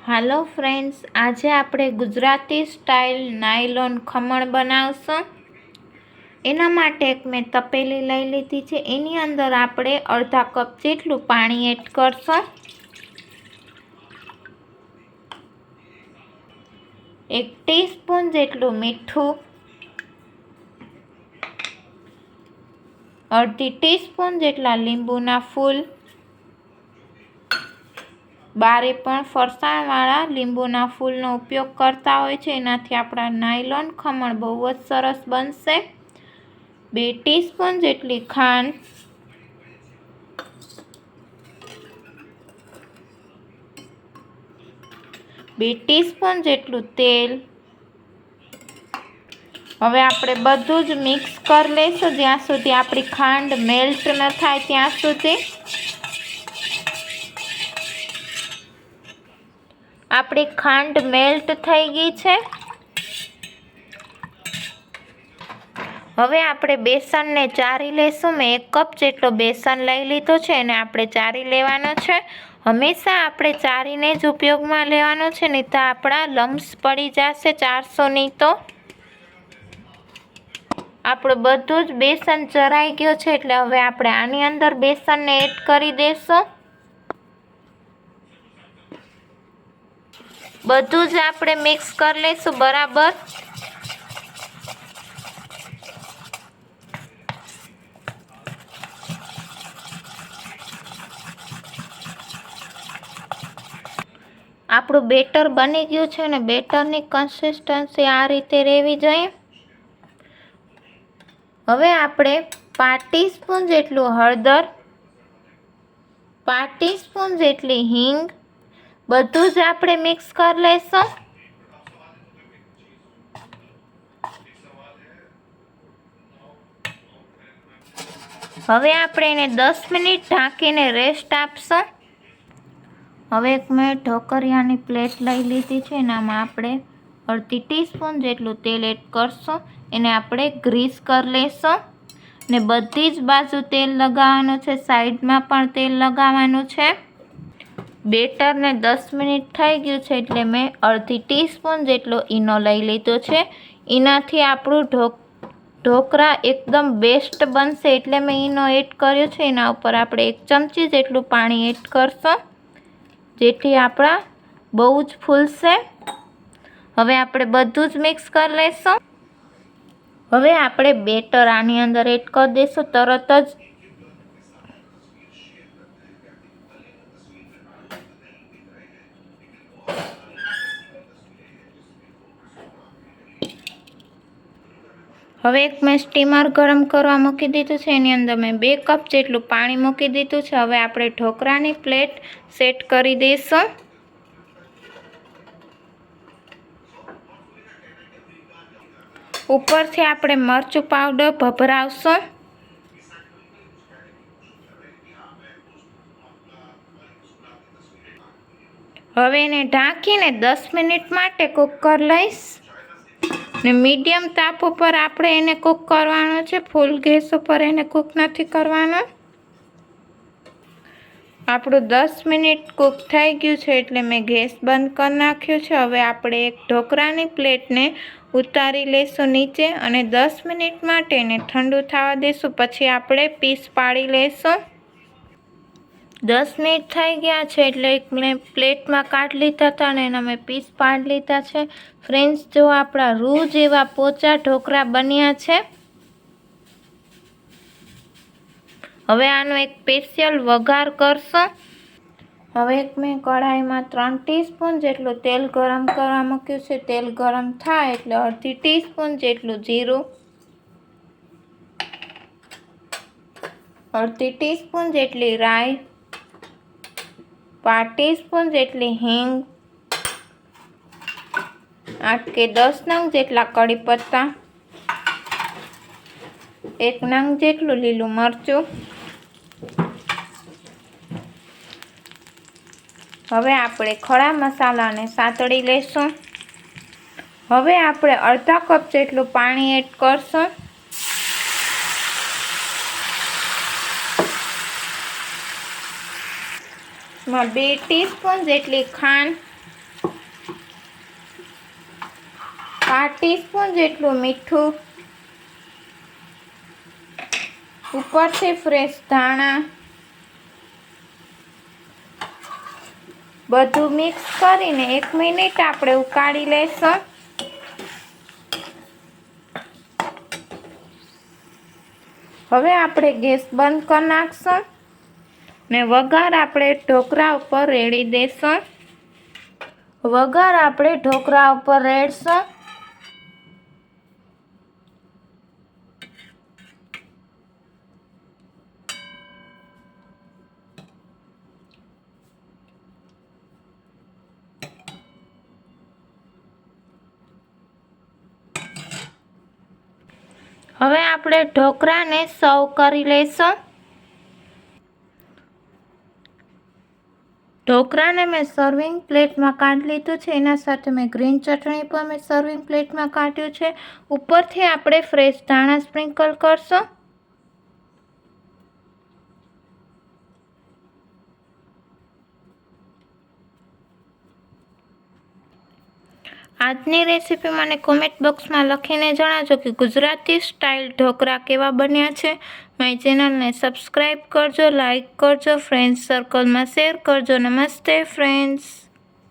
હાલો friends, આજે આપણે Gujarati style nylon khaman બનાવશું। એના માટે મેં તપેલી લઈ લીધી છે। એની અંદર આપણે અડધા કપ જેટલું પાણી એડ કરશું। 1 ટીસ્પૂન જેટલું મીઠું, અડધી ટીસ્પૂન જેટલા લીંબુના ફૂલ, બારે પણ ફરસાણવાળા લીંબુના ફૂલનો ઉપયોગ કરતા હોય છે, એનાથી આપણા નાયલોન ખમણ બહુ જ સરસ બનશે। 2 ટીસ્પૂન જેટલી ખાંડ, 2 ટીસ્પૂન જેટલું તેલ। હવે આપણે બધું જ મિક્સ કરી લઈશું જ્યાં સુધી આપણી ખાંડ મેલ્ટ ન થાય ત્યાં સુધી। આપણી ખાંડ મેલ્ટ થઈ ગઈ છે। હવે આપણે બેસનને ચારી લઈશું। મેં 1 કપ જેટલો બેસન લઈ લીધો છે અને આપણે ચારી લેવાનો છે। હંમેશા આપણે ચારીને જ ઉપયોગમાં લેવાનો છે, નહીં તો આપણા લમ્સ પડી જશે ચારસોની તો। આપણું બધું જ બેસન ચરાઈ ગયું છે, એટલે હવે આપણે આની અંદર બેસનને એડ કરી દઈશું। બધું જ આપણે મિક્સ કરી લઈશું બરાબર। આપણું બેટર બની ગયું છે અને બેટરની કન્સિસ્ટન્સી આ રીતે રહેવી જોઈએ। હવે આપણે 5 ટીસ્પૂન જેટલું હળદર, 5 ટીસ્પૂન જેટલી હિંગ, બધું જ આપણે મિક્સ કરી લઈશું। હવે આપણે એને 10 મિનિટ ઢાંકીને રેસ્ટ આપશું। હવે મેં ઢોકરિયાની પ્લેટ લઈ લીધી છે, એનામાં આપણે અડધી ટીસ્પૂન જેટલું તેલ એડ કરશું। એને આપણે ગ્રીસ કરી લઈશું ને બધી જ બાજુ તેલ લગાવવાનું છે, સાઈડમાં પણ તેલ લગાવવાનું છે। બેટરને 10 મિનિટ થઈ ગયું છે, એટલે મેં અડધી ટીસ્પૂન જેટલો ઈનો લઈ લીધો છે। એનાથી આપણું ઢોકળા એકદમ બેસ્ટ બનશે, એટલે મેં ઈનો એડ કર્યો છે। એના ઉપર આપણે 1 ચમચી જેટલું પાણી એડ કરશું, જેથી આપણા બહુ જ ફૂલશે। હવે આપણે બધું જ મિક્સ કરી લઈશું। હવે આપણે બેટર આની અંદર એડ કરી દઈશું તરત જ। હવે મેં સ્ટીમર ગરમ કરવા મૂકી દીધું છે, એની અંદર મેં 2 કપ જેટલું પાણી મૂકી દીધું છે। હવે આપણે ઢોકળાની પ્લેટ સેટ કરી દઈશું। ઉપરથી આપણે મરચું પાવડર ભભરાવશું। હવે એને ઢાંકીને 10 મિનિટ માટે કૂક કરી લઈશ ને મીડિયમ તાપ ઉપર આપણે એને કૂક કરવાનો છે, ફૂલ ગેસ ઉપર એને કૂક નથી કરવાનો। આપણું 10 મિનિટ કૂક થઈ ગયું છે, એટલે મેં ગેસ બંધ કરી નાખ્યો છે। હવે આપણે એક ઢોકળાની પ્લેટને ઉતારી લઈશું નીચે અને 10 મિનિટ માટે એને ઠંડુ થવા દઈશું, પછી આપણે પીસ પાડી લઈશું। 10 મિનિટ થઈ ગયા છે, એટલે મેં પ્લેટમાં કાઢી લીધા હતા અને એના મેં પીસ પાડી લીધા છે। ફ્રેન્ડ્સ, જો આપણા રૂ જેવા પોચા ઢોકળા બન્યા છે। હવે આનો એક સ્પેશિયલ વઘાર કરશું। હવે મેં કઢાઈમાં 3 ટીસ્પૂન જેટલું તેલ ગરમ કરવા મૂક્યું છે। તેલ ગરમ થાય એટલે અડધી ટીસ્પૂન જેટલું જીરું, અડધી ટીસ્પૂન જેટલી રાઈ, 5 ટીસ્પૂન જેટલી હિંગ, 8 કે 10 નંગ જેટલા કડી પત્તા, 1 નંગ જેટલું લીલું મરચું। હવે આપણે ખડા મસાલાને સાતળી લઈશું। હવે આપણે અડધા કપ જેટલું પાણી એડ કરશું। માં 2 ટીસ્પૂન જેટલી ખાંડ, 1/4 ટીસ્પૂન જેટલું મીઠું, ઉપરથી ફ્રેશ ધાણા, બધું મિક્સ કરીને 1 મિનિટ આપણે ઉકાળી લઈશું. હવે આપણે ગેસ બંધ કરી નાખશું ને વઘાર આપણે ઢોકળા ઉપર રેડી દઈશું. વઘાર આપણે ઢોકળા ઉપર રેડશું. હવે આપણે ઢોકળાને સર્વ કરી લઈશું. ઢોકળાને મેં સર્વિંગ પ્લેટમાં કાઢી લીધું છે. એના સાથે મેં ગ્રીન ચટણી પણ મેં સર્વિંગ પ્લેટમાં કાઢ્યું છે. ઉપરથી આપણે ફ્રેશ ધાણા સ્પ્રિંકલ કરશું. આજની રેસીપી મને કોમેન્ટ બોક્સમાં લખીને જણાવજો કે ગુજરાતી સ્ટાઇલ ઢોકળા કેવા બન્યા છે. મારી ચેનલને સબસ્ક્રાઈબ કરજો, લાઈક કરજો, ફ્રેન્ડ્સ સર્કલમાં શેર કરજો. નમસ્તે ફ્રેન્ડ્સ.